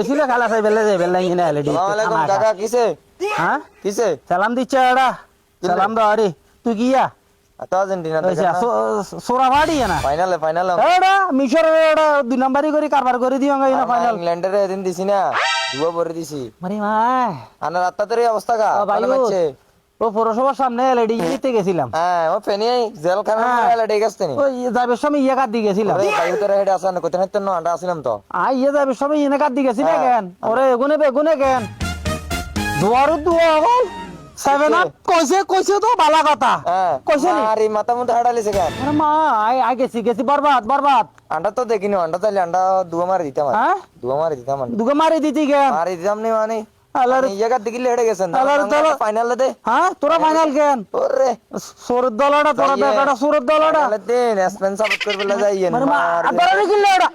বেশিলে খালা চাই বেলে যাই বেলে ইনে এলডি আসসালামু আলাইকুম কাকা কিসে হ্যাঁ কিসে সালাম দিচ্ছে এডা সালাম দাও আরে তুই কিয়া আতো আর্জেন্টিনা ওই সোরা ফাড়ি না ফাইনাল এডা মিশরের এডা 2 নাম্বারই করে কারবার করে দিও না ফাইনাল ইংল্যান্ডের এদিন দিছি না দুয়া পরে দিছি মারি ভাই আনার রাত্তাতের অবস্থা কা ভাই ও পৌরসভার সামনে এলডি নিতে গেছিলাম হ্যাঁ ও ফেনি জেলখানা এলডি গেছতে নি ওই যাবে সময় ইয়া কাট দি গেছিলাম ভাই তোর হেড আসান কত হেতন না আন্ডা আসিলাম তো ইয়া যাবে সময় ইনে কাট দি গেছিলা কেন ওরে বেগুনে কেন দুয়ারু দুয়া বল 7 আপ কইছে তো বালা কথা কইছে নি আরে মাথা মুতে হাড়ালিছে কেন আরে মা আই গেছি বরবাদ আন্ডা তো দেখিনি আন্ডা তাইলে আন্ডা দুয়া মারি দিতাম হ্যাঁ দুয়া মারি দিতাম দুগা মারি দিতি কেন মারি দিতাম নি মানে আলার ইয়া দিগিলে হেডে গেছেন ফাইনাল দে হ্যাঁ তোরা ফাইনাল কেন ওরে সুরত দলটা তোরা বেকাটা সুরত দলটা ফাইনাল দে স্পেন সাপোর্ট করবে যাইয়েন মানে মা আবার কি লড়া